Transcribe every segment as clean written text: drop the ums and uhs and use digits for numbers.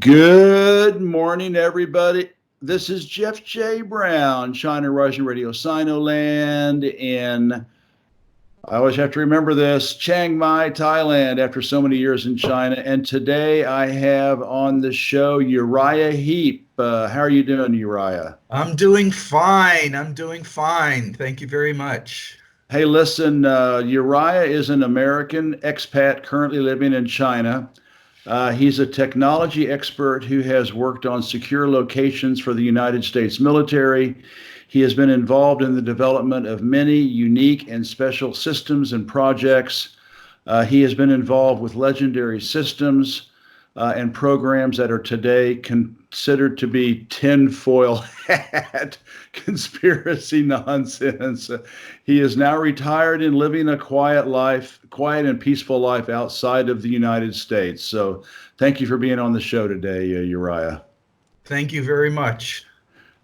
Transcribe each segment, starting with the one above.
Good morning, everybody. This is Jeff J. Brown, China Rising Radio Sinoland, in, I always have to remember this, Chiang Mai, Thailand, after so many years in China. And today I have on the show Uriah Heep. How are you doing, Uriah? I'm doing fine. I'm doing fine. Thank you very much. Hey, listen, Uriah is an American expat currently living in China. He's a technology expert who has worked on secure locations for the United States military. He has been involved in the development of many unique and special systems and projects. He has been involved with legendary systems and programs that are today considered to be tinfoil hat conspiracy nonsense. He is now retired and living a quiet life, quiet and peaceful life outside of the United States. So thank you for being on the show today, Uriah. Thank you very much.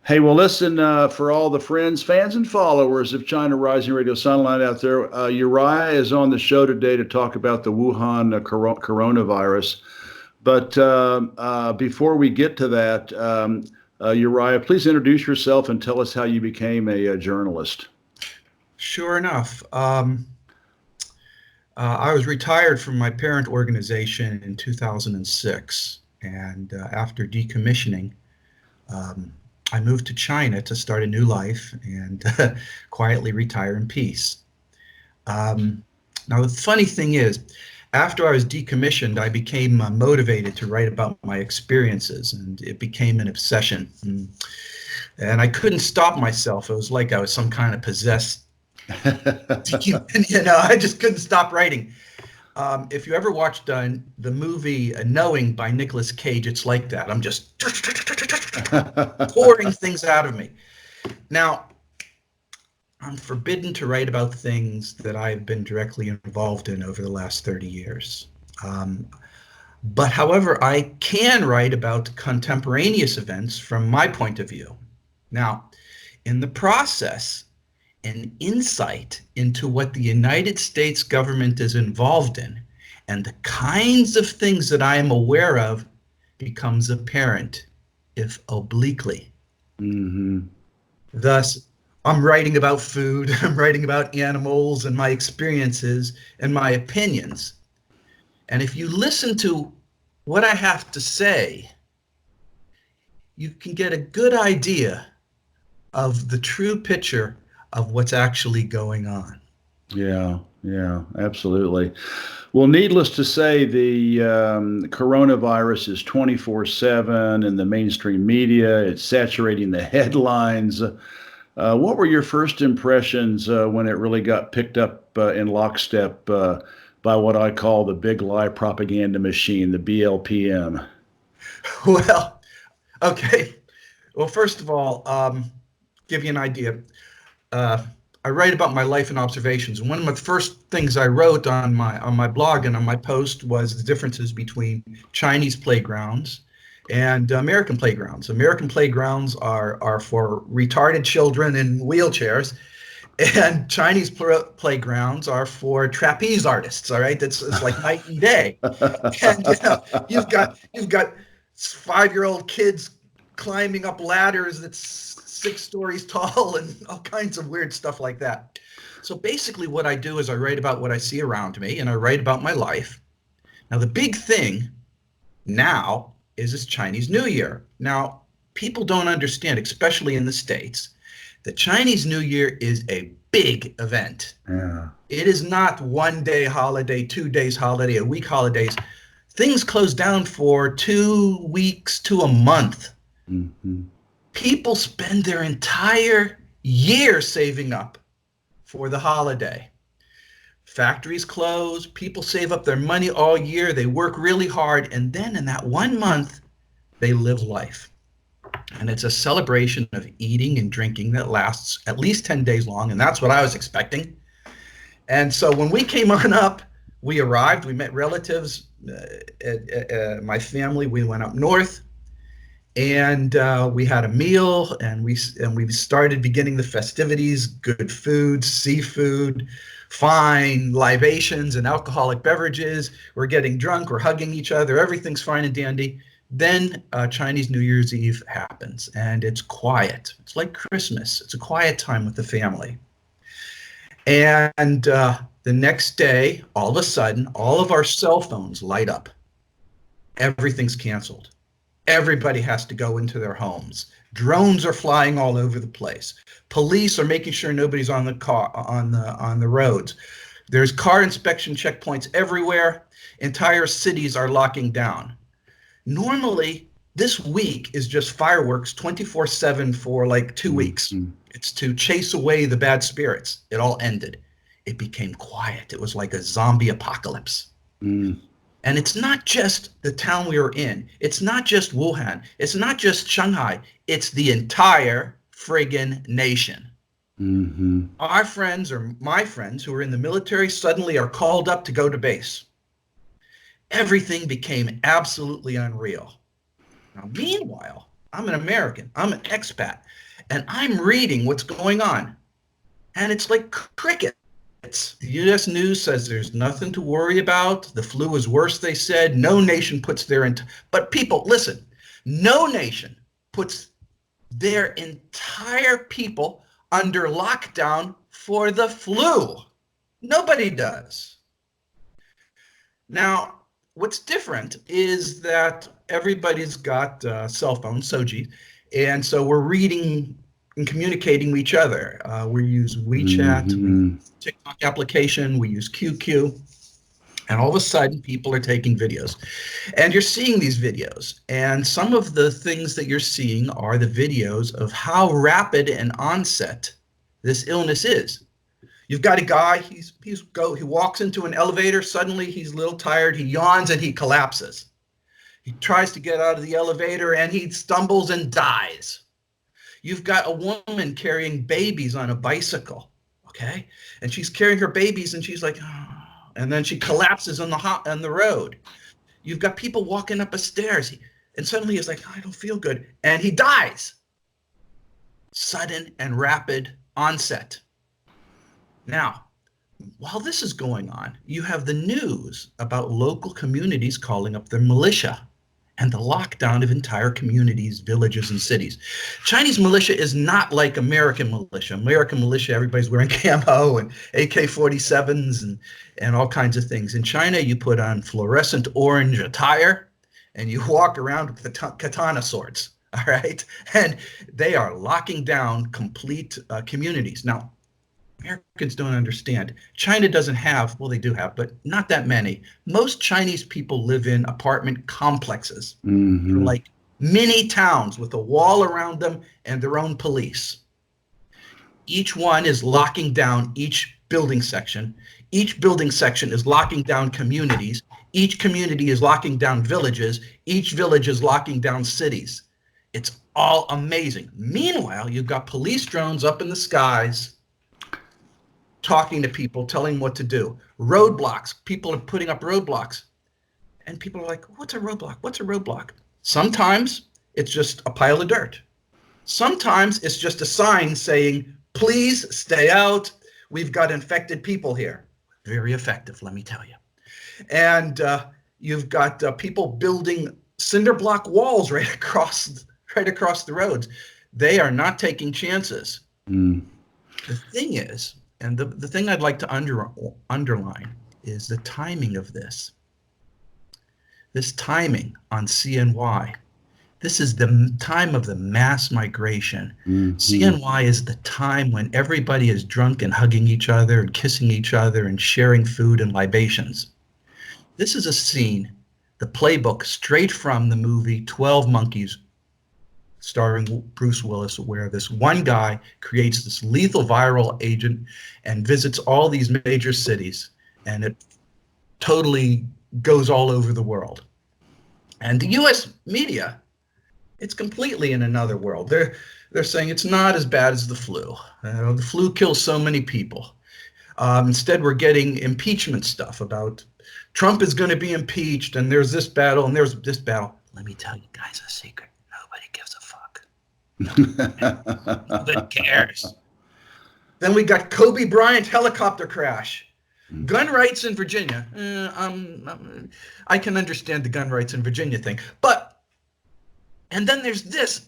Hey, well, listen, for all the friends, fans, and followers of China Rising Radio Sunlight out there, Uriah is on the show today to talk about the Wuhan coronavirus. But before we get to that, Uriah, please introduce yourself and tell us how you became a journalist. Sure enough. I was retired from my parent organization in 2006. And after decommissioning, I moved to China to start a new life and quietly retire in peace. Now, the funny thing is, after I was decommissioned, I became motivated to write about my experiences, and it became an obsession. And I couldn't stop myself. It was like I was some kind of possessed demon, I just couldn't stop writing. If you ever watched the movie Knowing by Nicolas Cage, it's like that. I'm just pouring things out of me. Now, I'm forbidden to write about things that I've been directly involved in over the last 30 years. But however, I can write about contemporaneous events from my point of view. Now, in the process, an insight into what the United States government is involved in and the kinds of things that I am aware of becomes apparent, if obliquely. Mm-hmm. Thus, I'm writing about food, I'm writing about animals and my experiences and my opinions. And if you listen to what I have to say, you can get a good idea of the true picture of what's actually going on. Yeah, absolutely. Well, needless to say, the coronavirus is 24/7 in the mainstream media. It's saturating the headlines. What were your first impressions when it really got picked up in lockstep by what I call the big lie propaganda machine, the BLPM? Well, okay. Well, first of all, give you an idea. I write about my life and observations. One of the first things I wrote on my blog and on my post was the differences between Chinese playgrounds and American playgrounds. American playgrounds are for retarded children in wheelchairs, and Chinese playgrounds are for trapeze artists. All right, it's like night and day. And you've got 5-year-old kids climbing up ladders that's 6 stories tall and all kinds of weird stuff like that. So basically, what I do is I write about what I see around me, and I write about my life. Now, the big thing now is this Chinese New Year. Now, people don't understand, especially in the States, that Chinese New Year is a big event. Yeah. It is not 1 day holiday, 2 days holiday, a week holidays. Things close down for 2 weeks to a month. Mm-hmm. People spend their entire year saving up for the holiday. Factories close, people save up their money all year, they work really hard, and then in that 1 month, they live life. And it's a celebration of eating and drinking that lasts at least 10 days long, and that's what I was expecting. And so when we came on up, we arrived, we met relatives, my family, we went up north, and we had a meal, and we started beginning the festivities, good food, seafood, fine libations and alcoholic beverages. We're getting drunk, we're hugging each other, everything's fine and dandy. Then Chinese New Year's Eve happens, and it's quiet. It's like Christmas. It's a quiet time with the family. And the next day, all of a sudden, all of our cell phones light up. Everything's canceled. Everybody has to go into their homes. Drones are flying all over the place. Police are making sure nobody's on the roads. There's car inspection checkpoints everywhere. Entire cities are locking down. Normally, this week is just fireworks 24/7 for like 2 weeks. It's to chase away the bad spirits. It all ended. It became quiet. It was like a zombie apocalypse. And it's not just the town we were in. It's not just Wuhan. It's not just Shanghai. It's the entire friggin' nation. Our friends, or my friends who are in the military, suddenly are called up to go to base. Everything became absolutely unreal. Now, meanwhile, I'm an American. I'm an expat. And I'm reading what's going on. And it's like crickets. The U.S. News says there's nothing to worry about. The flu is worse, they said. No nation puts but people, listen, no nation puts their entire people under lockdown for the flu. Nobody does. Now, what's different is that everybody's got cell phones, Soji, and so we're reading and communicating with each other. We use WeChat, we use TikTok application, we use QQ, and all of a sudden people are taking videos. And you're seeing these videos, and some of the things that you're seeing are the videos of how rapid an onset this illness is. You've got a guy, he walks into an elevator, suddenly he's a little tired, he yawns and he collapses. He tries to get out of the elevator and he stumbles and dies. You've got a woman carrying babies on a bicycle, okay? And she's carrying her babies and she's like, oh, and then she collapses on the road. You've got people walking up a stairs and suddenly he's like, oh, I don't feel good. And he dies. Sudden and rapid onset. Now, while this is going on, you have the news about local communities calling up their militia and the lockdown of entire communities, villages, and cities. Chinese militia is not like American militia. American militia, everybody's wearing camo and AK-47s and all kinds of things. In China, you put on fluorescent orange attire and you walk around with the katana swords, all right? And they are locking down complete communities. Now, Americans don't understand. China doesn't have, well, they do have, but not that many. Most Chinese people live in apartment complexes, like mini towns with a wall around them and their own police. Each one is locking down each building section. Each building section is locking down communities. Each community is locking down villages. Each village is locking down cities. It's all amazing. Meanwhile, you've got police drones up in the skies talking to people, telling them what to do. Roadblocks. People are putting up roadblocks. And people are like, what's a roadblock? What's a roadblock? Sometimes it's just a pile of dirt. Sometimes it's just a sign saying, please stay out. We've got infected people here. Very effective, let me tell you. And you've got people building cinder block walls right across the roads. They are not taking chances. The thing is, and the thing I'd like to underline is the timing of this. This timing on CNY. This is the time of the mass migration. CNY is the time when everybody is drunk and hugging each other and kissing each other and sharing food and libations. This is a scene, the playbook straight from the movie 12 Monkeys, starring Bruce Willis, where this one guy creates this lethal viral agent and visits all these major cities, and it totally goes all over the world. And the U.S. media, it's completely in another world. They're saying it's not as bad as the flu. The flu kills so many people. Instead, we're getting impeachment stuff about Trump is going to be impeached, and there's this battle, and there's this battle. Let me tell you guys a secret. Nobody gives a fuck. Nobody cares. Then we got Kobe Bryant helicopter crash. Gun rights in Virginia. I can understand the gun rights in Virginia thing, but And then there's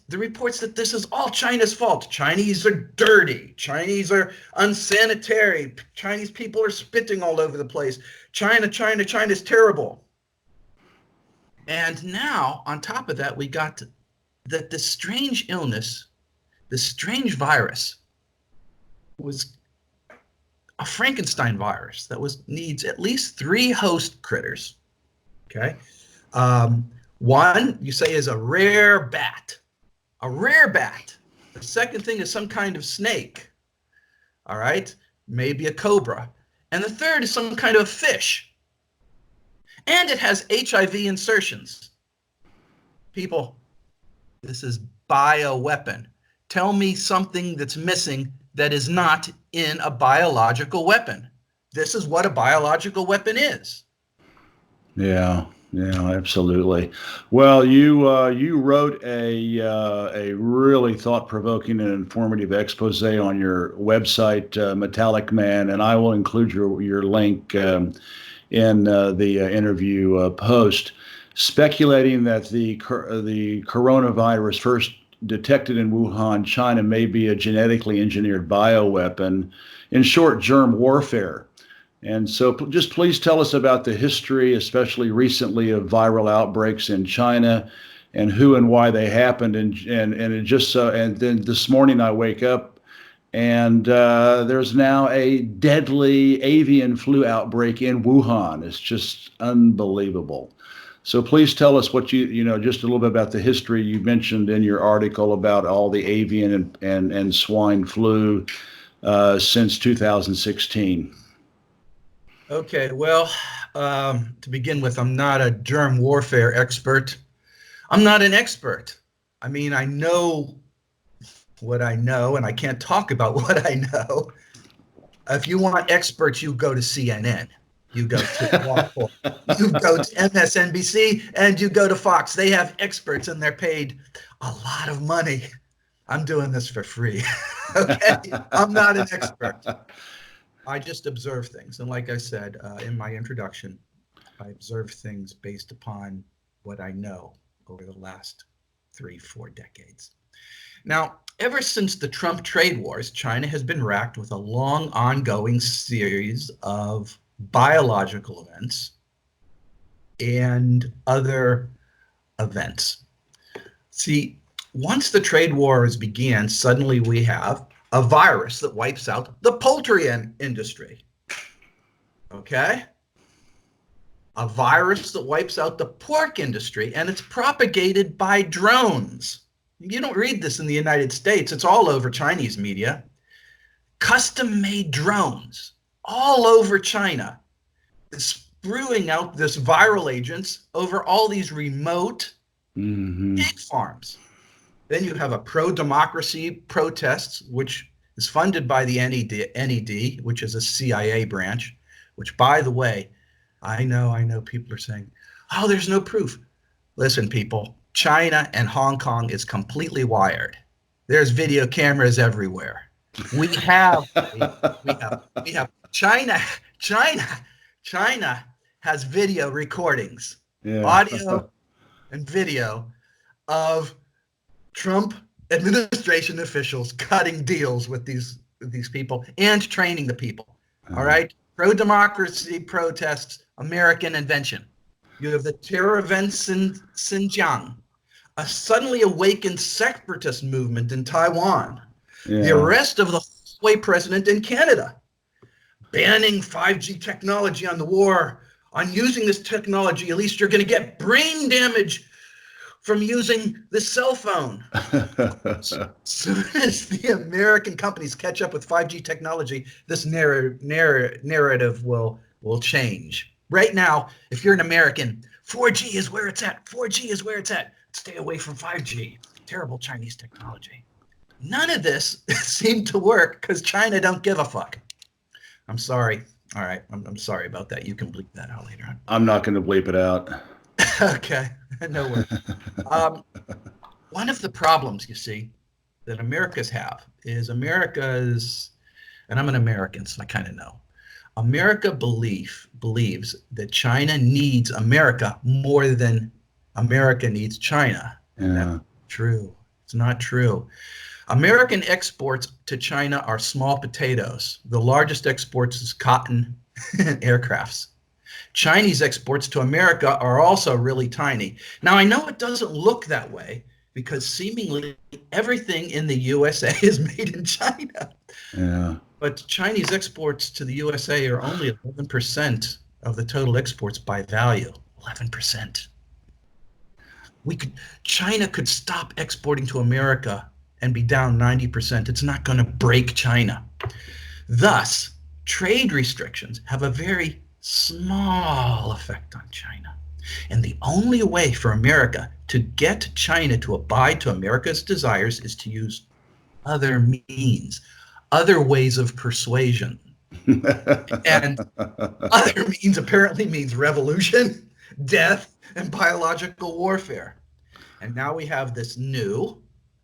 the reports that this is all China's fault. Chinese are dirty. Chinese are unsanitary. Chinese people are spitting all over the place. China's terrible. And now, on top of that, we got that the strange illness, the strange virus, was a Frankenstein virus that needs at least 3 host critters. Okay. One, you say, is a rare bat. A rare bat. The second thing is some kind of snake. All right? Maybe a cobra. And the third is some kind of fish. And it has HIV insertions. People, this is bioweapon. Tell me something that's missing that is not in a biological weapon. This is what a biological weapon is. Yeah. Yeah, absolutely. Well, you wrote a really thought-provoking and informative expose on your website, Metallic Man, and I will include your link in the interview post, speculating that the coronavirus first detected in Wuhan, China, may be a genetically engineered bioweapon. In short, germ warfare. And so just please tell us about the history, especially recently, of viral outbreaks in China and who and why they happened. And it just so, and then this morning I wake up and there's now a deadly avian flu outbreak in Wuhan. It's just unbelievable. So please tell us what just a little bit about the history you mentioned in your article about all the avian and swine flu since 2016. Okay, well, to begin with, I'm not a germ warfare expert. I'm not an expert. I mean, I know what I know, and I can't talk about what I know. If you want experts, you go to CNN. You go to you go to MSNBC, and you go to Fox. They have experts, and they're paid a lot of money. I'm doing this for free. Okay, I'm not an expert. I just observe things. And like I said in my introduction, I observe things based upon what I know over the last 3-4 decades. Now, ever since the Trump trade wars, China has been racked with a long ongoing series of biological events and other events. See, once the trade wars began, suddenly we have a virus that wipes out the poultry industry. Okay? A virus that wipes out the pork industry, and it's propagated by drones. You don't read this in the United States. It's all over Chinese media. Custom-made drones all over China, spewing out this viral agents over all these remote pig farms. Then you have a pro-democracy protests, which is funded by the NED, which is a CIA branch, which, by the way, I know people are saying, oh, there's no proof. Listen, people, China and Hong Kong is completely wired. There's video cameras everywhere. We have China has video recordings, audio and video of Trump administration officials cutting deals with these people and training the people. All right. Pro-democracy protests, American invention. You have the terror events in Xinjiang, a suddenly awakened separatist movement in Taiwan, the arrest of the Huawei president in Canada, banning 5G technology on the war. On using this technology, at least you're going to get brain damage from using the cell phone. As soon as the American companies catch up with 5G technology, this narrative will change. Right now, if you're an American, 4G is where it's at. 4G is where it's at. Stay away from 5G. Terrible Chinese technology. None of this seemed to work because China don't give a fuck. I'm sorry. All right. I'm sorry about that. You can bleep that out later on. I'm not going to bleep it out. Okay. No worries. One of the problems, you see, that Americans have is and I'm an American, so I kind of know. America believes that China needs America more than America needs China. Yeah. True. It's not true. American exports to China are small potatoes. The largest exports is cotton and aircrafts. Chinese exports to America are also really tiny. Now, I know it doesn't look that way because seemingly everything in the USA is made in China. Yeah. But Chinese exports to the USA are only 11% of the total exports by value. 11%. China could stop exporting to America and be down 90%. It's not going to break China. Thus, trade restrictions have a very small effect on China. And the only way for America to get China to abide to America's desires is to use other means, other ways of persuasion. And other means apparently means revolution, death, and biological warfare. And now we have this new,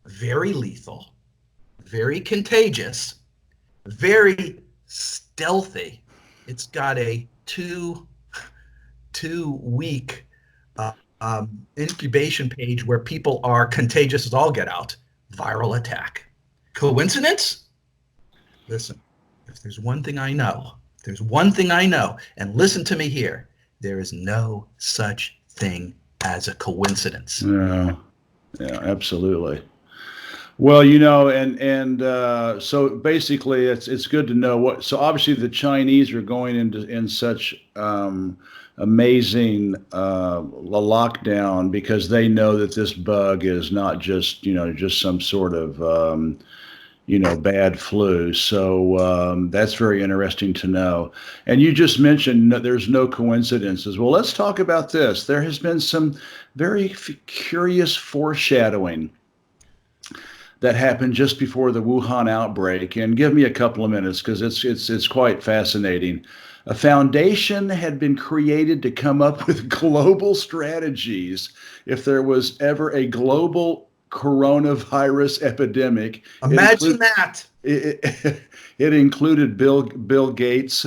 very lethal, very contagious, very stealthy. It's got a two-week incubation page where people are contagious as all get out. Viral attack. Coincidence? Listen, if there's one thing I know, and listen to me here, there is no such thing as a coincidence. Yeah, yeah, absolutely. Well, so basically, it's good to know what. So obviously, the Chinese are going in such amazing lockdown because they know that this bug is not just some sort of bad flu. So that's very interesting to know. And you just mentioned there's no coincidences. Well, let's talk about this. There has been some very curious foreshadowing that happened just before the Wuhan outbreak. And give me a couple of minutes because it's quite fascinating. A foundation had been created to come up with global strategies if there was ever a global coronavirus epidemic. Imagine that. It included Bill Gates.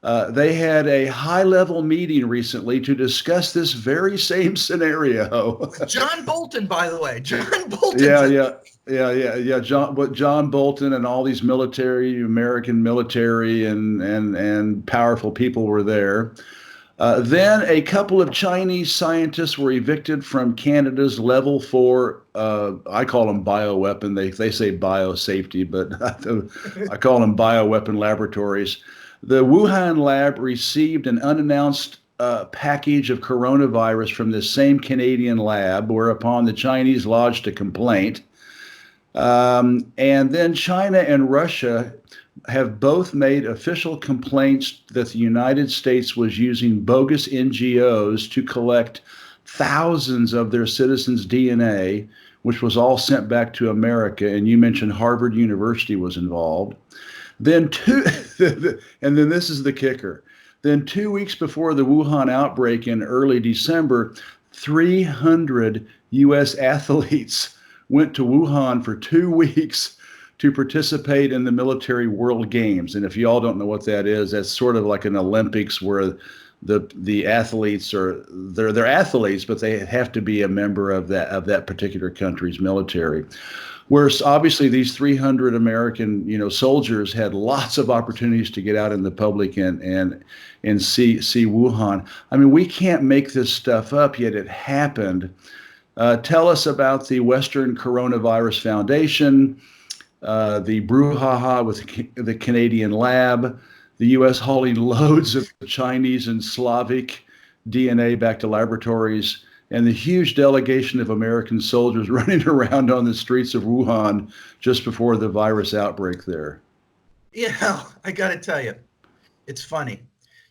They had a high-level meeting recently to discuss this very same scenario. John Bolton, by the way. John Bolton. Yeah. John Bolton and all these American military and powerful people were there. Then a couple of Chinese scientists were evicted from Canada's level 4, I call them bioweapon. They say biosafety, but I call them bioweapon laboratories. The Wuhan lab received an unannounced package of coronavirus from this same Canadian lab, whereupon the Chinese lodged a complaint. And then China and Russia have both made official complaints that the United States was using bogus NGOs to collect thousands of their citizens' DNA, which was all sent back to America. And you mentioned Harvard University was involved. Then and then this is the kicker. Then 2 weeks before the Wuhan outbreak in early December, 300 U.S. athletes went to Wuhan for 2 weeks to participate in the military World Games. And if you all don't know what that is, that's sort of like an Olympics where the athletes they're athletes, but they have to be a member of that particular country's military. Whereas obviously these 300 American soldiers had lots of opportunities to get out in the public and see Wuhan. I mean, we can't make this stuff up, yet it happened. Tell us about the Western Coronavirus Foundation, the brouhaha with the Canadian lab, the U.S. hauling loads of Chinese and Slavic DNA back to laboratories, and the huge delegation of American soldiers running around on the streets of Wuhan just before the virus outbreak there. Yeah, I got to tell you, it's funny.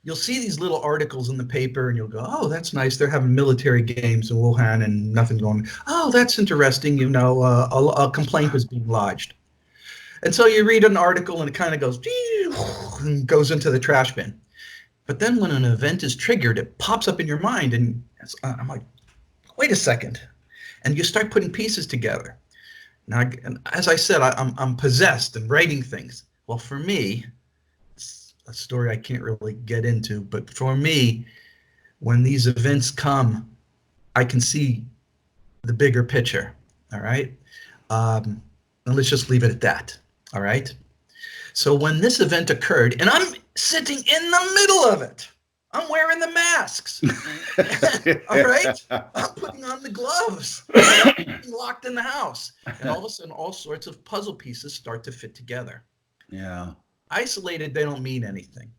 You'll see these little articles in the paper and you'll go, oh, that's nice. They're having military games in Wuhan and nothing going. Oh, that's interesting. A complaint was being lodged. And so you read an article and it kind of goes and goes into the trash bin. But then when an event is triggered, it pops up in your mind. And I'm like, wait a second. And you start putting pieces together. Now, as I said, I'm possessed and writing things. Well, for me, it's a story I can't really get into. But for me, when these events come, I can see the bigger picture. All right. And let's just leave it at that. All right. So when this event occurred, and I'm sitting in the middle of it, I'm wearing the masks. All right. I'm putting on the gloves. I'm locked in the house. And all of a sudden, all sorts of puzzle pieces start to fit together. Yeah. Isolated, they don't mean anything.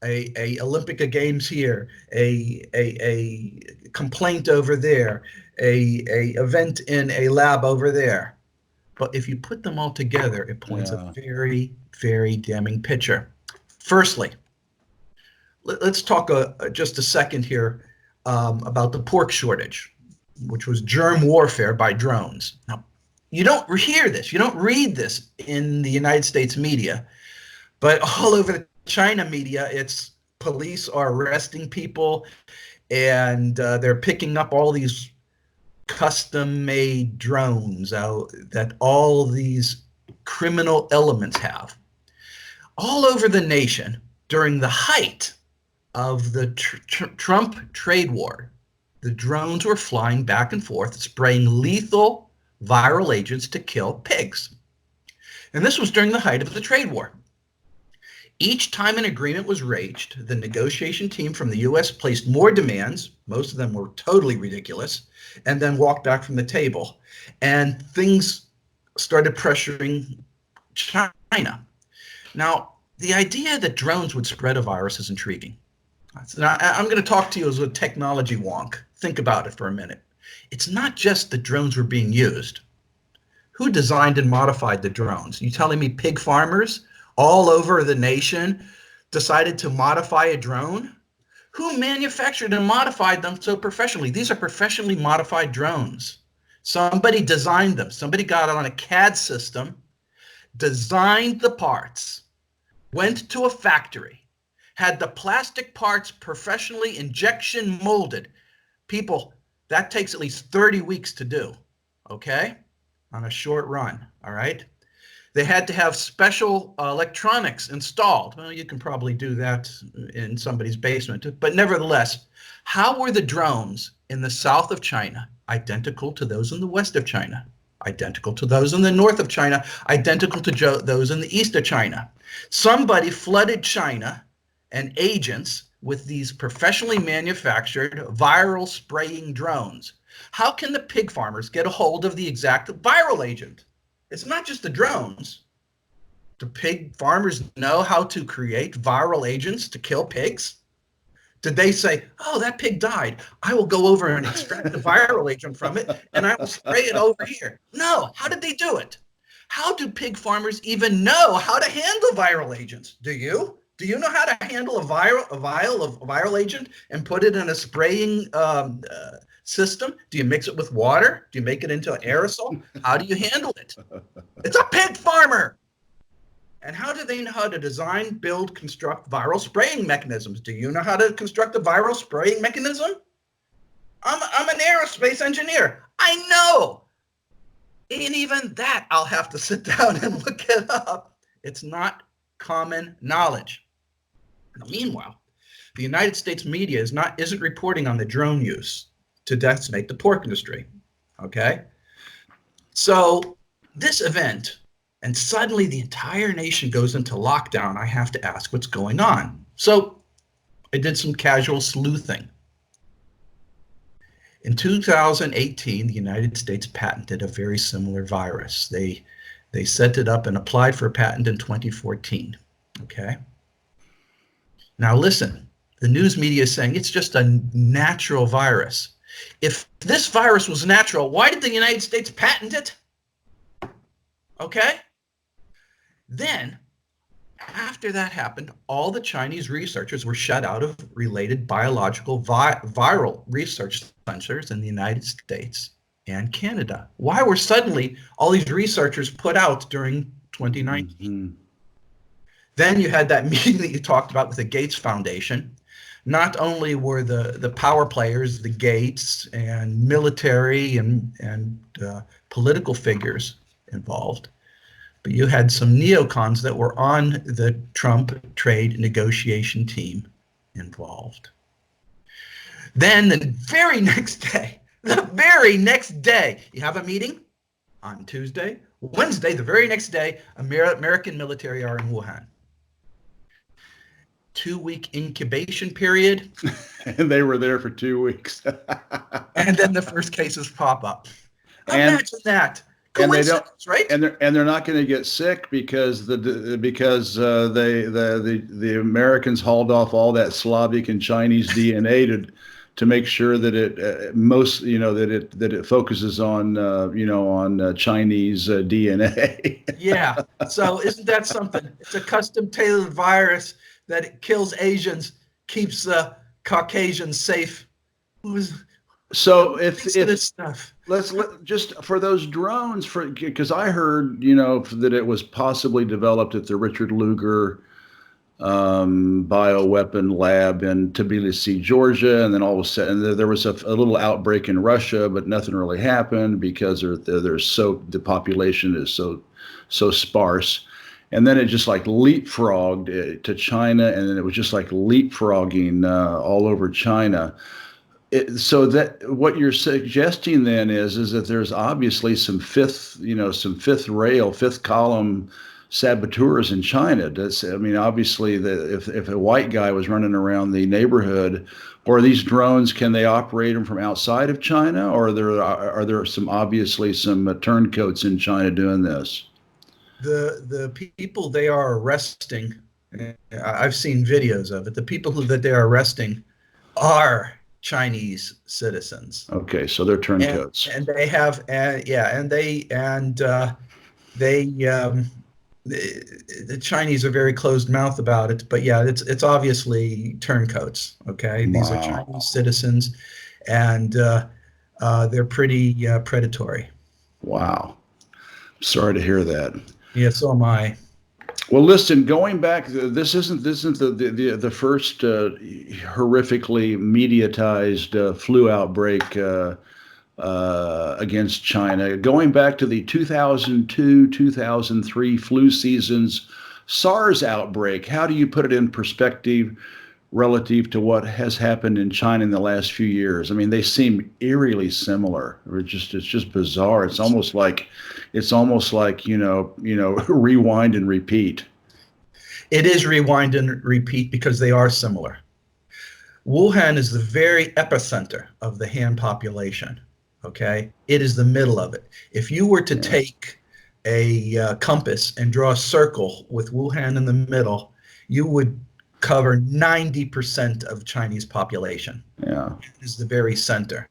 A Olympic Games here, a complaint over there, a event in a lab over there. But if you put them all together, it points a very, very damning picture. Firstly, let's talk just a second here about the pork shortage, which was germ warfare by drones. Now, you don't hear this, you don't read this in the United States media, but all over the China media, it's police are arresting people and they're picking up all these custom-made drones out that all these criminal elements have. All over the nation during the height of the Trump trade war, the drones were flying back and forth, spraying lethal viral agents to kill pigs. And this was during the height of the trade war. Each time an agreement was reached, the negotiation team from the U.S. placed more demands, most of them were totally ridiculous, and then walked back from the table. And things started pressuring China. Now, the idea that drones would spread a virus is intriguing. Now, I'm going to talk to you as a technology wonk. Think about it for a minute. It's not just that drones were being used. Who designed and modified the drones? You telling me pig farmers all over the nation decided to modify a drone? Who manufactured and modified them so professionally? These are professionally modified drones. Somebody designed them. Somebody got on a CAD system, designed the parts, went to a factory, had the plastic parts professionally injection molded. People, that takes at least 30 weeks to do, okay? On a short run, all right? They had to have special electronics installed. Well, you can probably do that in somebody's basement, but nevertheless, how were the drones in the south of China identical to those in the west of China, identical to those in the north of China, identical to those in the east of China? Somebody flooded China and agents with these professionally manufactured viral spraying drones. How can the pig farmers get a hold of the exact viral agent? It's not just the drones. Do pig farmers know how to create viral agents to kill pigs? Did they say, oh, that pig died, I will go over and extract the viral agent from it and I will spray it over here? No. How did they do it? How do pig farmers even know how to handle viral agents? Do you? Do you know how to handle a vial of viral agent and put it in a spraying system? Do you mix it with water? Do you make it into an aerosol? How do you handle it? It's a pig farmer. And how do they know how to design, build, construct viral spraying mechanisms? Do you know how to construct a viral spraying mechanism? I'm an aerospace engineer. I know. And even that, I'll have to sit down and look it up. It's not common knowledge. Now, meanwhile, the United States media isn't reporting on the drone use to decimate the pork industry. Okay? So this event, and suddenly the entire nation goes into lockdown. I have to ask what's going on. So I did some casual sleuthing. In 2018, the United States patented a very similar virus. They set it up and applied for a patent in 2014. Okay? Now listen, the news media is saying it's just a natural virus. If this virus was natural, why did the United States patent it? Okay? Then, after that happened, all the Chinese researchers were shut out of related biological viral research centers in the United States and Canada. Why were suddenly all these researchers put out during 2019? Mm-hmm. Then you had that meeting that you talked about with the Gates Foundation. Not only were the power players, the Gates and military and political figures involved, but you had some neocons that were on the Trump trade negotiation team involved. Then the very next day, you have a meeting on Tuesday. Wednesday, the very next day, American military are in Wuhan. 2-week incubation period. And they were there for 2 weeks. And then the first cases pop up. And Imagine that. and they don't Coincidence, right? and they're not going to get sick because the Americans hauled off all that Slavic and Chinese DNA to make sure that it most that it focuses on on Chinese DNA. Yeah. So isn't that something? It's a custom tailored virus that it kills Asians, keeps Caucasians safe. So if this stuff. just for those drones, because I heard that it was possibly developed at the Richard Lugar bioweapon lab in Tbilisi, Georgia, and then all of a sudden there was a little outbreak in Russia, but nothing really happened because the population is so sparse. And then it just like leapfrogged to China, and then it was just like leapfrogging all over China. So that what you're suggesting then is that there's obviously some fifth column saboteurs in China. Obviously, if a white guy was running around the neighborhood, or these drones, can they operate them from outside of China, or are there some turncoats in China doing this? The people they are arresting, I've seen videos of it. The people that they are arresting are Chinese citizens. Okay, so they're turncoats, and they have, the Chinese are very closed mouth about it, but yeah, it's obviously turncoats. Okay, wow. These are Chinese citizens, and they're pretty predatory. Wow, sorry to hear that. Yeah, so am I. Well, listen, going back, this isn't the first horrifically mediatized flu outbreak against China. Going back to the 2002-2003 flu season's SARS outbreak, how do you put it in perspective relative to what has happened in China in the last few years? I mean, they seem eerily similar. It's just bizarre. It's almost like rewind and repeat. It is rewind and repeat because they are similar. Wuhan is the very epicenter of the Han population. Okay, it is the middle of it. If you were to take a compass and draw a circle with Wuhan in the middle, you would cover 90% of Chinese population. Yeah, it is the very center.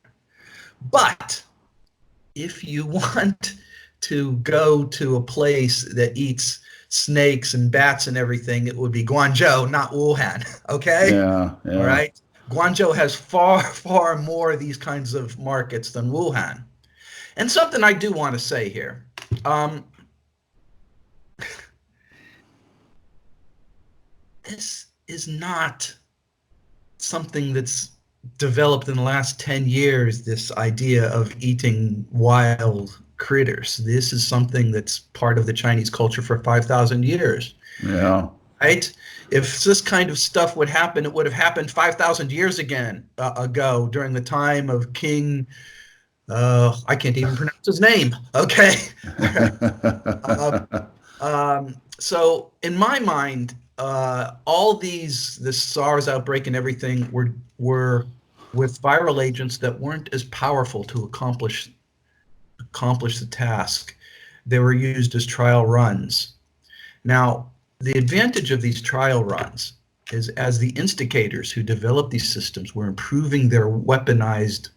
But if you want to go to a place that eats snakes and bats and everything, it would be Guangzhou, not Wuhan. Okay? Yeah. All right? Guangzhou has far, far more of these kinds of markets than Wuhan. And something I do want to say here. This is not something that's developed in the last 10 years, this idea of eating wild critters. This is something that's part of the Chinese culture for 5,000 years. Yeah. Right? If this kind of stuff would happen, it would have happened 5,000 years ago during the time of King, I can't even pronounce his name. Okay. So in my mind, all this SARS outbreak and everything were with viral agents that weren't as powerful to accomplish the task. They were used as trial runs. Now, the advantage of these trial runs is, as the instigators who developed these systems were improving their weaponized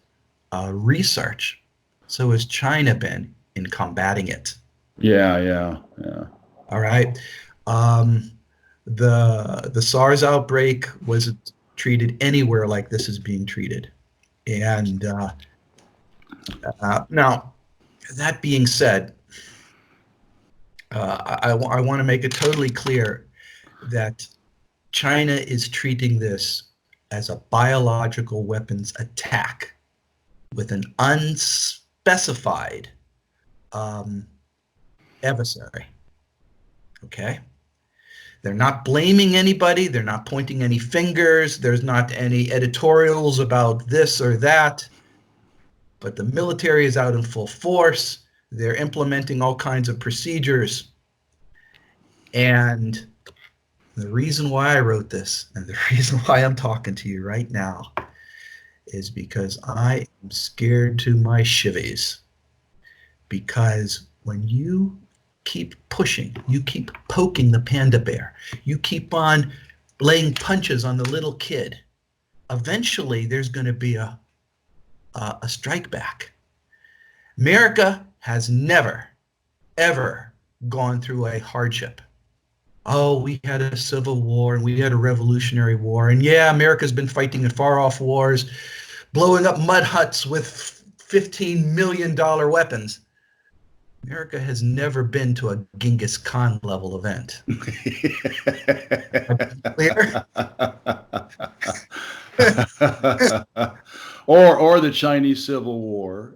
research, so has China been in combating it. Yeah. All right. The SARS outbreak wasn't treated anywhere like this is being treated. And now, that being said, I want to make it totally clear that China is treating this as a biological weapons attack with an unspecified adversary. Okay? They're not blaming anybody. They're not pointing any fingers. There's not any editorials about this or that. But the military is out in full force. They're implementing all kinds of procedures. And the reason why I wrote this and the reason why I'm talking to you right now is because I am scared to my shivvies. Because when you keep pushing, you keep poking the panda bear, you keep on laying punches on the little kid, eventually there's going to be a strike back. America has never, ever gone through a hardship. Oh, we had a civil war and we had a revolutionary war. And yeah, America's been fighting in far-off wars, blowing up mud huts with $15 million weapons. America has never been to a Genghis Khan level event. Clear? or the Chinese Civil War.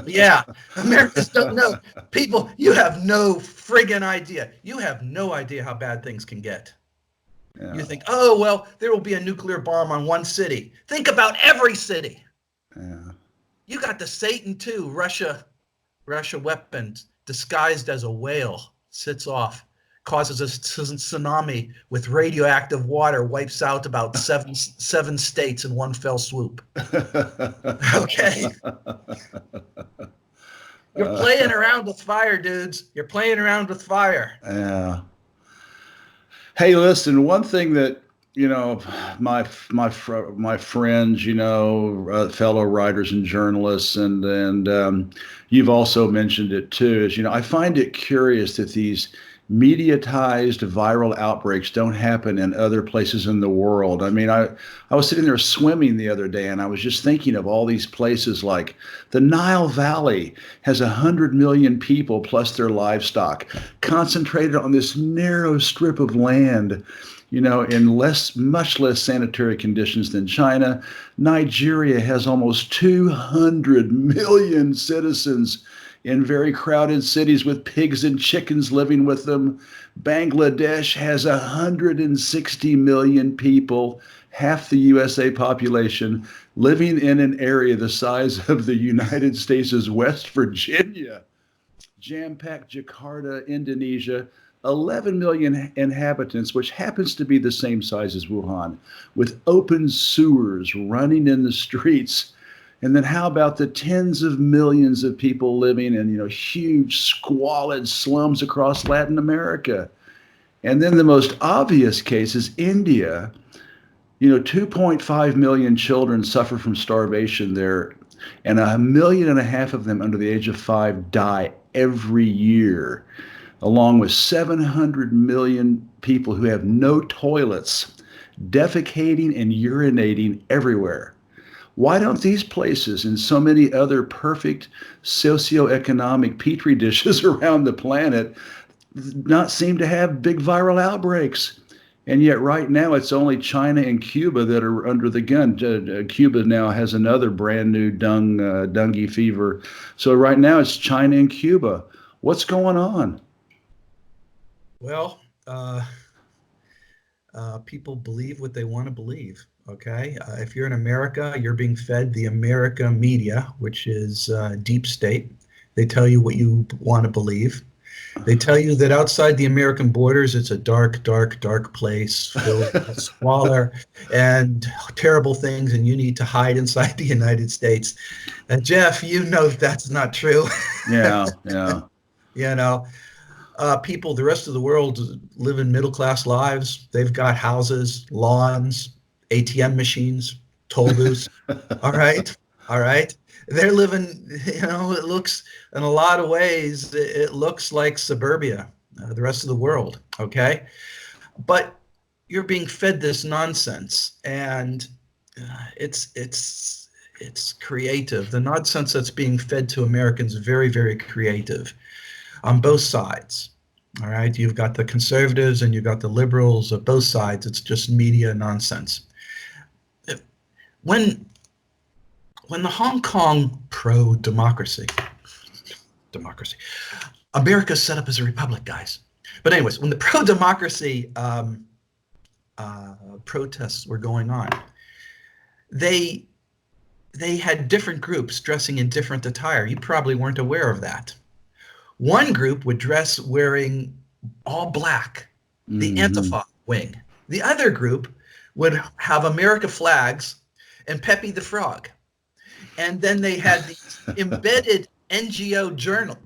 Yeah, Americans don't know. People, you have no friggin' idea. You have no idea how bad things can get. Yeah. You think, oh, well, there will be a nuclear bomb on one city. Think about every city. Yeah. You got the Satan II, Russia weapons disguised as a whale, sits off, causes a tsunami with radioactive water, wipes out about seven states in one fell swoop. Okay. You're playing around with fire, dudes. You're playing around with fire. Yeah. Hey, listen, one thing that, my friends, fellow writers and journalists, and you've also mentioned it too, is, I find it curious that these mediatized viral outbreaks don't happen in other places in the world. I mean, I was sitting there swimming the other day, and I was just thinking of all these places like the Nile Valley has 100 million people plus their livestock concentrated on this narrow strip of land, in much less sanitary conditions than China. Nigeria has almost 200 million citizens in very crowded cities with pigs and chickens living with them. Bangladesh has 160 million people, half the USA population, living in an area the size of the United States' West Virginia. Jam-packed Jakarta, Indonesia, 11 million inhabitants, which happens to be the same size as Wuhan, with open sewers running in the streets. And then how about the tens of millions of people living in, huge squalid slums across Latin America? And then the most obvious case is India. 2.5 million children suffer from starvation there, and 1.5 million of them under the age of 5 die every year, along with 700 million people who have no toilets, defecating and urinating everywhere. Why don't these places and so many other perfect socioeconomic petri dishes around the planet not seem to have big viral outbreaks? And yet right now it's only China and Cuba that are under the gun. Cuba now has another brand new dengue fever. So right now it's China and Cuba. What's going on? Well, people believe what they want to believe. Okay, if you're in America, you're being fed the America media, which is deep state. They tell you what you want to believe. They tell you that outside the American borders, it's a dark, dark, dark place filled with squalor and terrible things, and you need to hide inside the United States. And Jeff, that's not true. Yeah, yeah. People, the rest of the world live in middle-class lives. They've got houses, lawns, ATM machines, toll booths. All right. They're living, it looks, in a lot of ways, it looks like suburbia, the rest of the world. Okay. But you're being fed this nonsense, and it's creative. The nonsense that's being fed to Americans is very, very creative on both sides. All right. You've got the conservatives and you've got the liberals. Of both sides, it's just media nonsense. When the Hong Kong pro-democracy, America's set up as a republic, guys. But anyways, when the pro-democracy protests were going on, they had different groups dressing in different attire. You probably weren't aware of that. One group would dress wearing all black, the Hmm. Antifa wing. The other group would have America flags and Pepe the Frog. And then they had these embedded NGO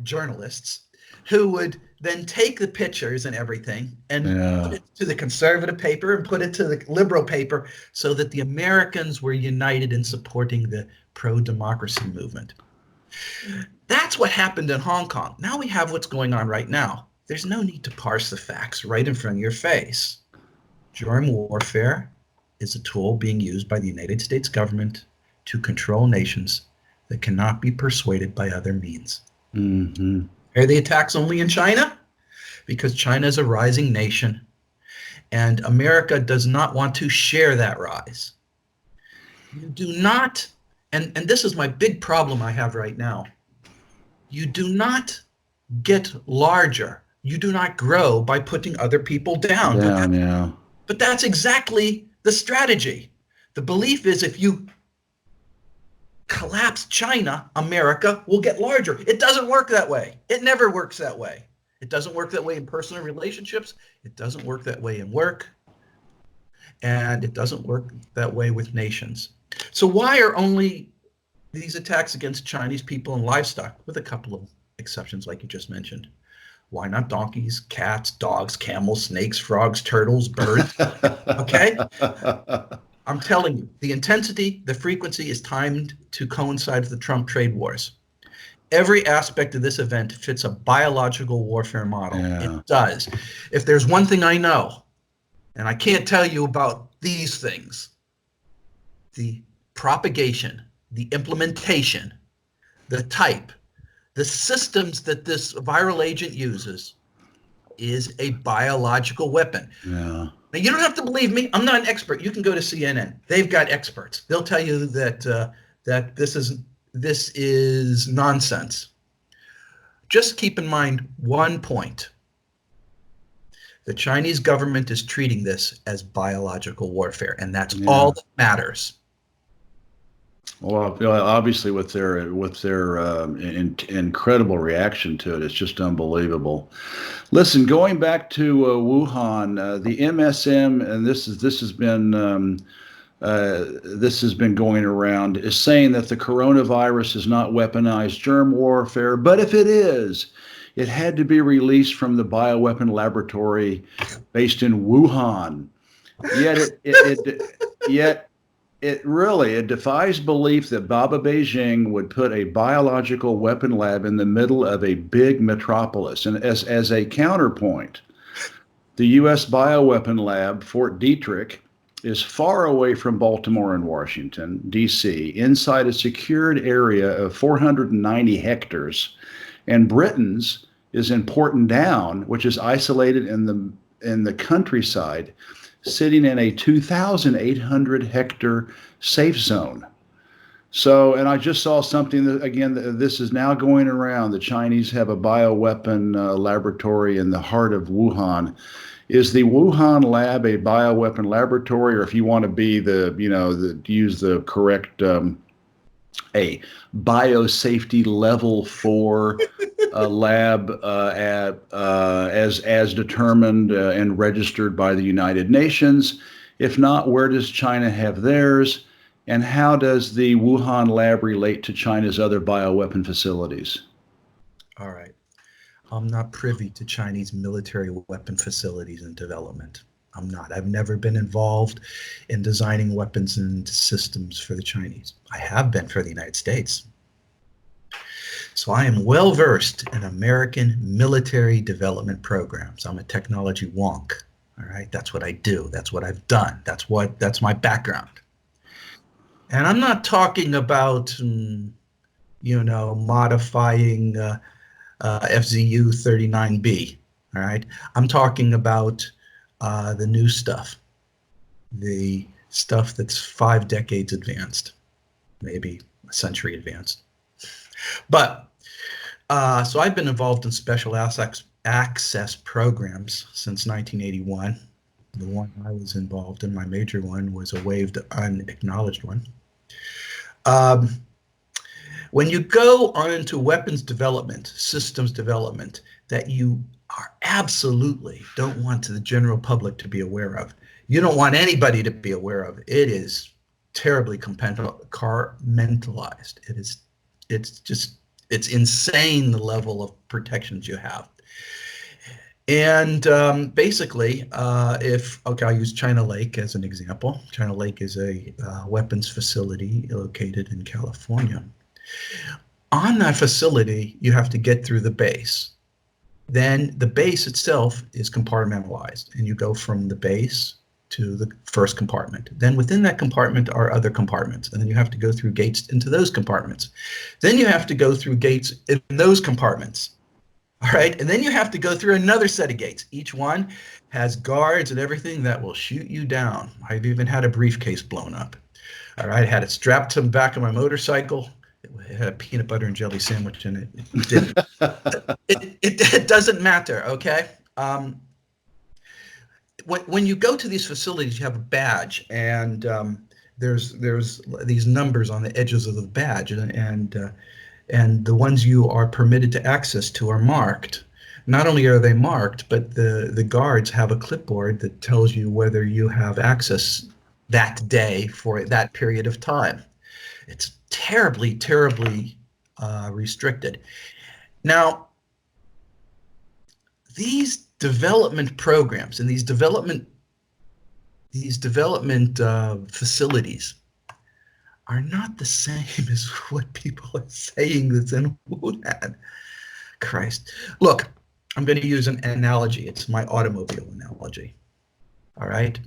journalists who would then take the pictures and everything and put Yeah. it to the conservative paper and put it to the liberal paper so that the Americans were united in supporting the pro-democracy movement. That's what happened in Hong Kong. Now we have what's going on right now. There's no need to parse the facts right in front of your face. Germ warfare is a tool being used by the United States government to control nations that cannot be persuaded by other means. Hmm. Are the attacks only in China? Because China is a rising nation, and America does not want to share that rise. You do not, and this is my big problem I have right now. You do not get larger. You do not grow by putting other people down. Down, yeah. But that's exactly the strategy. The belief is if you collapse China, America will get larger. It doesn't work that way. It never works that way. It doesn't work that way in personal relationships. It doesn't work that way in work. And it doesn't work that way with nations. So why are only these attacks against Chinese people and livestock, with a couple of exceptions like you just mentioned? Why not donkeys, cats, dogs, camels, snakes, frogs, turtles, birds? Okay? I'm telling you, the intensity, the frequency is timed to coincide with the Trump trade wars. Every aspect of this event fits a biological warfare model. Yeah. It does. If there's one thing I know, and I can't tell you about these things, the propagation, the implementation, the type, the systems that this viral agent uses is a biological weapon. Yeah. Now, you don't have to believe me. I'm not an expert. You can go to CNN. They've got experts. They'll tell you that that this is nonsense. Just keep in mind one point. The Chinese government is treating this as biological warfare, and that's all that matters. Well, obviously, with their incredible reaction to it, it's just unbelievable. Listen, going back to Wuhan, the MSM, and this has been going around, is saying that the coronavirus is not weaponized germ warfare, but if it is, it had to be released from the bioweapon laboratory based in Wuhan. Yet it defies belief that Baba Beijing would put a biological weapon lab in the middle of a big metropolis. And as a counterpoint, the U.S. bioweapon lab, Fort Detrick, is far away from Baltimore and Washington, D.C., inside a secured area of 490 hectares. And Britain's is in Portendown, which is isolated in the countryside, sitting in a 2,800 hectare safe zone. So, and I just saw something that, again, this is now going around. The Chinese have a bioweapon laboratory in the heart of Wuhan. Is the Wuhan lab a bioweapon laboratory, or if you want to be use the correct a biosafety level 4 lab as determined and registered by the United Nations? If not, where does China have theirs? And how does the Wuhan lab relate to China's other bioweapon facilities? All right. I'm not privy to Chinese military weapon facilities and development. I'm not. I've never been involved in designing weapons and systems for the Chinese. I have been for the United States. So I am well versed in American military development programs. I'm a technology wonk. All right. That's what I do. That's what I've done. That's my background. And I'm not talking about, modifying FZU 39B. All right. I'm talking about the new stuff, the stuff that's 5 decades advanced, maybe a century advanced. But so I've been involved in special access programs since 1981. The one I was involved in, my major one, was a waived, unacknowledged one. When you go on into weapons development, systems development, that you are absolutely don't want the general public to be aware of, you don't want anybody to be aware of, it is terribly compartmentalized. It's insane the level of protections you have. And basically, I'll use China Lake as an example. China Lake is a weapons facility located in California. On that facility, you have to get through the base. Then the base itself is compartmentalized, and you go from the base to the first compartment. Then within that compartment are other compartments, and then you have to go through gates into those compartments. Then you have to go through gates in those compartments. All right, and then you have to go through another set of gates. Each one has guards and everything that will shoot you down. I've even had a briefcase blown up. All right, I had it strapped to the back of my motorcycle. It had a peanut butter and jelly sandwich in it. It doesn't matter, okay? When you go to these facilities, you have a badge, and there's these numbers on the edges of the badge, and the ones you are permitted to access to are marked. Not only are they marked, but the guards have a clipboard that tells you whether you have access that day for that period of time. It's terribly, terribly restricted. Now, these development programs and these development facilities are not the same as what people are saying that's in Wuhan. Christ. Look, I'm going to use an analogy. It's my automobile analogy. All right?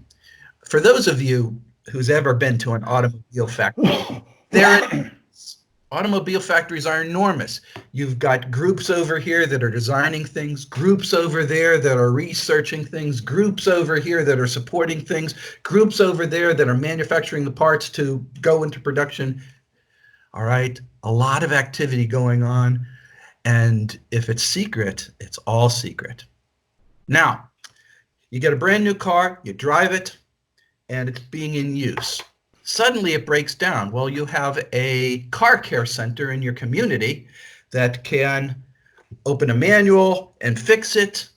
For those of you who's ever been to an automobile factory, automobile factories are enormous. You've got groups over here that are designing things, groups over there that are researching things, groups over here that are supporting things, groups over there that are manufacturing the parts to go into production. All right, a lot of activity going on. And if it's secret, it's all secret. Now, you get a brand new car, you drive it, and it's being in use. Suddenly it breaks down. Well, you have a car care center in your community that can open a manual and fix it.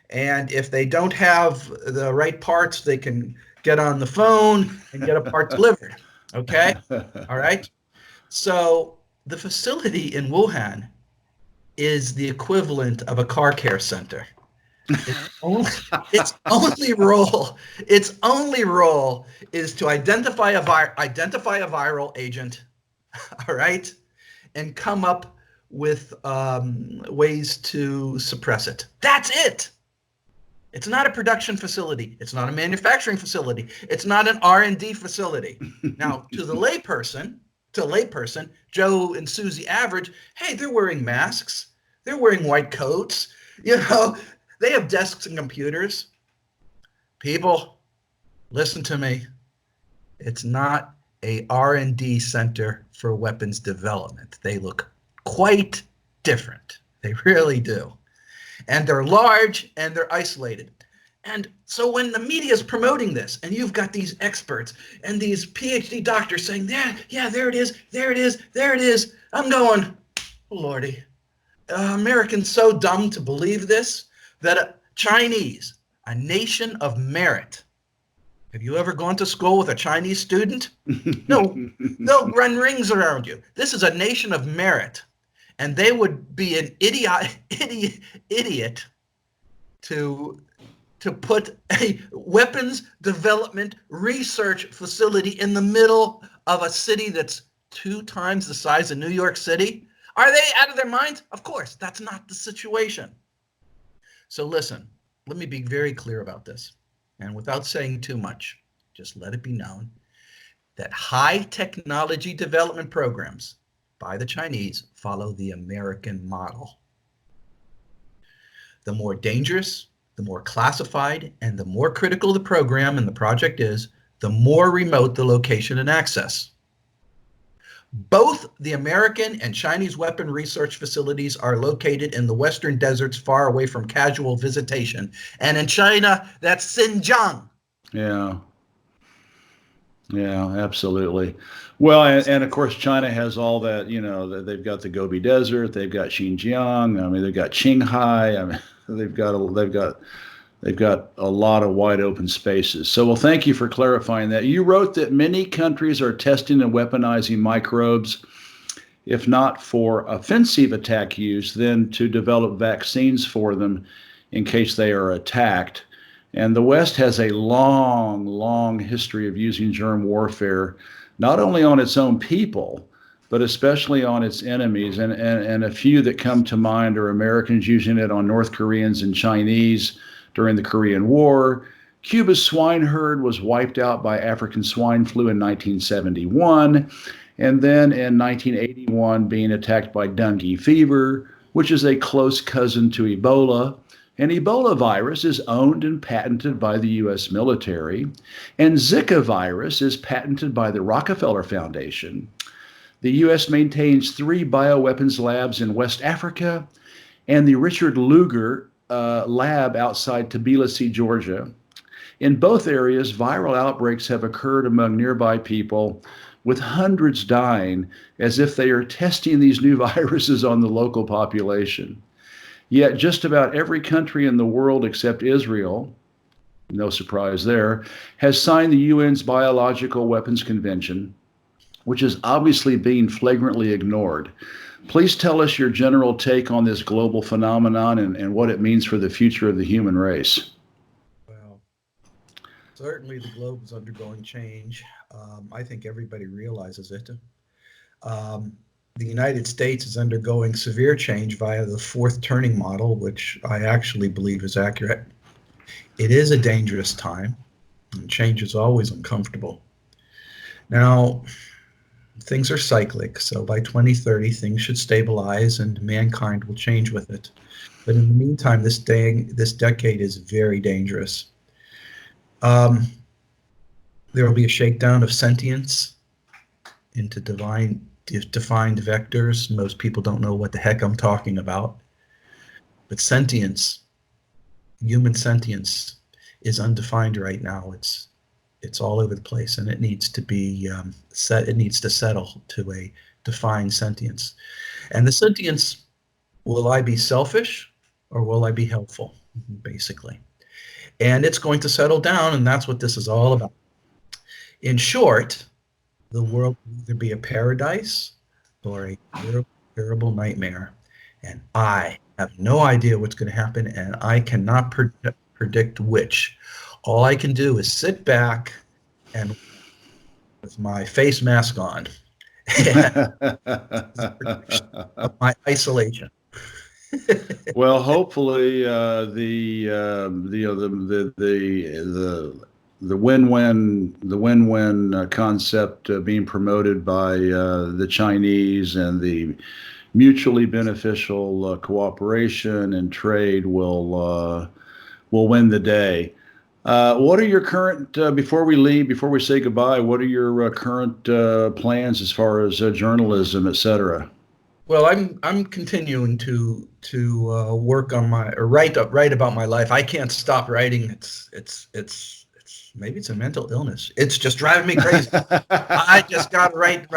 And if they don't have the right parts, they can get on the phone and get a part delivered. Okay? All right? So the facility in Wuhan is the equivalent of a car care center. Its only role is to identify a viral agent, all right, and come up with ways to suppress it. That's it. It's not a production facility. It's not a manufacturing facility. It's not an R&D facility. Now, to layperson, Joe and Susie average, hey, they're wearing masks. They're wearing white coats. You know, they have desks and computers. People, listen to me. It's not a R&D center for weapons development. They look quite different. They really do. And they're large and they're isolated. And so when the media is promoting this, and you've got these experts and these PhD doctors saying, yeah, there it is, there it is, there it is, I'm going, oh, Lordy. Americans so dumb to believe this, that Chinese, a nation of merit. Have you ever gone to school with a Chinese student? No, they'll run rings around you. This is a nation of merit. And they would be an idiot to put a weapons development research facility in the middle of a city that's 2 times the size of New York City. Are they out of their minds? Of course, that's not the situation. So listen, let me be very clear about this. And without saying too much, just let it be known that high technology development programs by the Chinese follow the American model. The more dangerous, the more classified, and the more critical the program and the project is, the more remote the location and access. Both the American and Chinese weapon research facilities are located in the western deserts far away from casual visitation. And in China, that's Xinjiang. Yeah. Yeah, absolutely. Well, and of course, China has all that. They've got the Gobi Desert, they've got Xinjiang. I mean, they've got Qinghai. I mean, they've got a lot of wide open spaces. So, well, thank you for clarifying that. You wrote that many countries are testing and weaponizing microbes, if not for offensive attack use, then to develop vaccines for them in case they are attacked. And the West has a long, long history of using germ warfare, not only on its own people, but especially on its enemies. And a few that come to mind are Americans using it on North Koreans and Chinese during the Korean War. Cuba's swine herd was wiped out by African swine flu in 1971. And then in 1981, being attacked by dengue fever, which is a close cousin to Ebola. And Ebola virus is owned and patented by the US military. And Zika virus is patented by the Rockefeller Foundation. The US maintains 3 bioweapons labs in West Africa and the Richard Lugar lab outside Tbilisi, Georgia. In both areas, viral outbreaks have occurred among nearby people, with hundreds dying as if they are testing these new viruses on the local population. Yet just about every country in the world except Israel, no surprise there, has signed the UN's Biological Weapons Convention, which is obviously being flagrantly ignored. Please tell us your general take on this global phenomenon and what it means for the future of the human race. Well, certainly the globe is undergoing change. I think everybody realizes it. The United States is undergoing severe change via the fourth turning model, which I actually believe is accurate. It is a dangerous time, and change is always uncomfortable. Now, things are cyclic, so by 2030, things should stabilize and mankind will change with it. But in the meantime, this decade is very dangerous. There will be a shakedown of sentience into defined vectors. Most people don't know what the heck I'm talking about. But sentience, human sentience, is undefined right now. It's all over the place, and it needs to be It needs to settle to a defined sentience. And the sentience, will I be selfish or will I be helpful, basically? And it's going to settle down, and that's what this is all about. In short, the world will either be a paradise or a terrible, terrible nightmare. And I have no idea what's going to happen, and I cannot predict which. All I can do is sit back and with my face mask on of my isolation. Well, hopefully, the win-win concept being promoted by the Chinese and the mutually beneficial cooperation and trade will win the day. What are your current before we say goodbye? What are your current plans as far as journalism, etc.? Well, I'm continuing to work on write about my life. I can't stop writing. It's maybe it's a mental illness. It's just driving me crazy. I just got to write,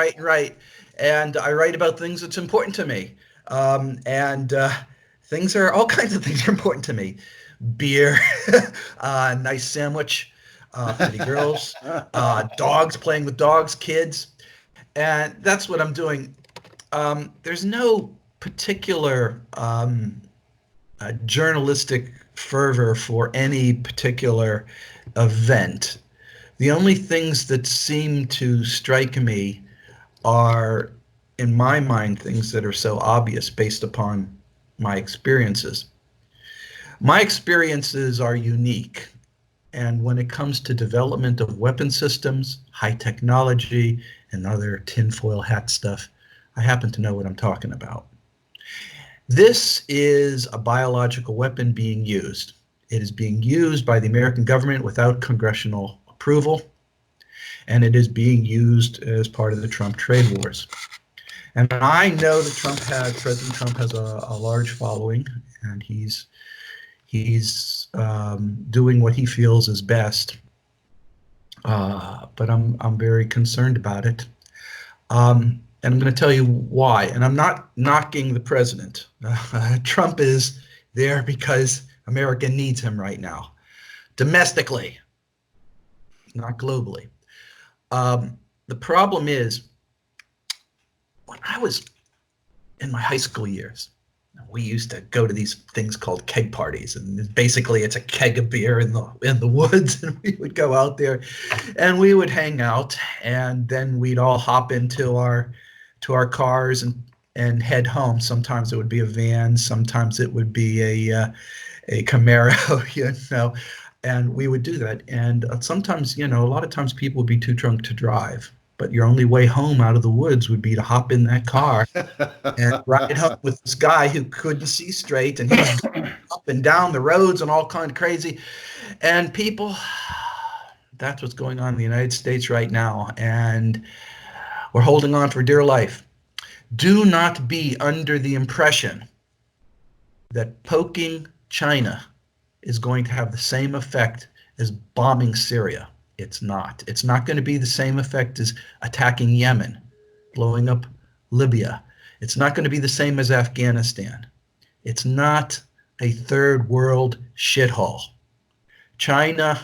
and I write about things that's important to me. And all kinds of things are important to me. Beer, nice sandwich, pretty girls, dogs, playing with dogs, kids, and that's what I'm doing. There's no particular journalistic fervor for any particular event. The only things that seem to strike me are, in my mind, things that are so obvious based upon my experiences. My experiences are unique, and when it comes to development of weapon systems, high technology, and other tinfoil hat stuff, I happen to know what I'm talking about. This is a biological weapon being used. It is being used by the American government without congressional approval, and it is being used as part of the Trump trade wars. And I know that President Trump has a large following, and he's doing what he feels is best. But I'm very concerned about it. And I'm going to tell you why. And I'm not knocking the president. Trump is there because America needs him right now, domestically, not globally. The problem is, when I was in my high school years, we used to go to these things called keg parties, and basically it's a keg of beer in the woods, and we would go out there, and we would hang out, and then we'd all hop into our cars and head home. Sometimes it would be a van, sometimes it would be a Camaro, and we would do that. And sometimes, a lot of times people would be too drunk to drive, but your only way home out of the woods would be to hop in that car and ride home with this guy who couldn't see straight, and he was up and down the roads and all kind of crazy. And people, that's what's going on in the United States right now, and we're holding on for dear life. Do not be under the impression that poking China is going to have the same effect as bombing Syria. It's not. It's not going to be the same effect as attacking Yemen, blowing up Libya. It's not going to be the same as Afghanistan. It's not a third world shithole. China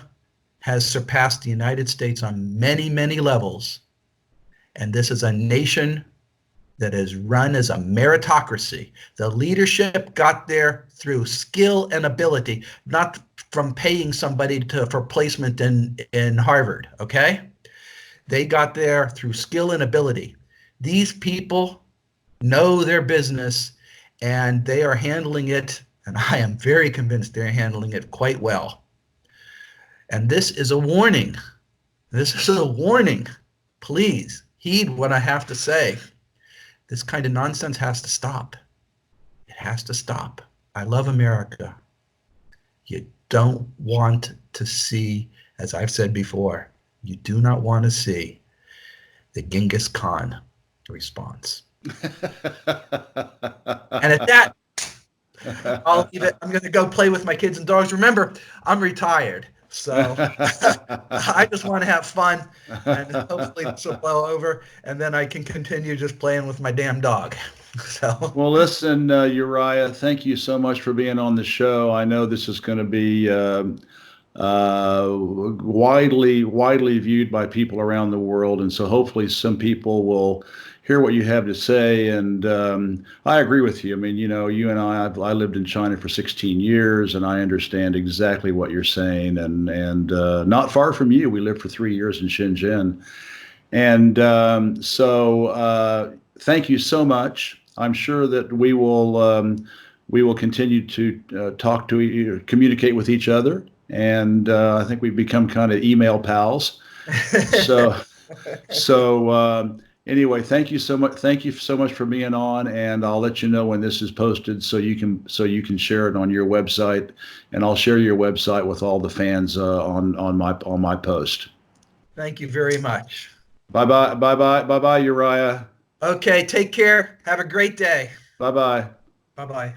has surpassed the United States on many, many levels. And this is a nation that is run as a meritocracy. The leadership got there through skill and ability, not from paying somebody for placement in Harvard, okay? They got there through skill and ability. These people know their business, and they are handling it, and I am very convinced they're handling it quite well. And this is a warning. This is a warning. Please heed what I have to say. This kind of nonsense has to stop. It has to stop. I love America. You don't want to see, as I've said before, you do not want to see the Genghis Khan response. And at that, I'll leave it. I'm going to go play with my kids and dogs. Remember, I'm retired, so I just want to have fun, and hopefully this will blow over, and then I can continue just playing with my damn dog. So, Well, listen, Uriah, thank you so much for being on the show. I know this is going to be widely viewed by people around the world, and so hopefully some people will hear what you have to say. And I agree with you. I mean, you and I lived in China for 16 years, and I understand exactly what you're saying. And not far from you, we lived for 3 years in Shenzhen. And so thank you so much. I'm sure that we will continue to talk to communicate with each other, and I think we've become kind of email pals. So anyway, thank you so much. Thank you so much for being on, and I'll let you know when this is posted so you can share it on your website, and I'll share your website with all the fans on my post. thank you very much. Bye bye, Uriah. Okay, take care. Have a great day. Bye bye. Bye-bye.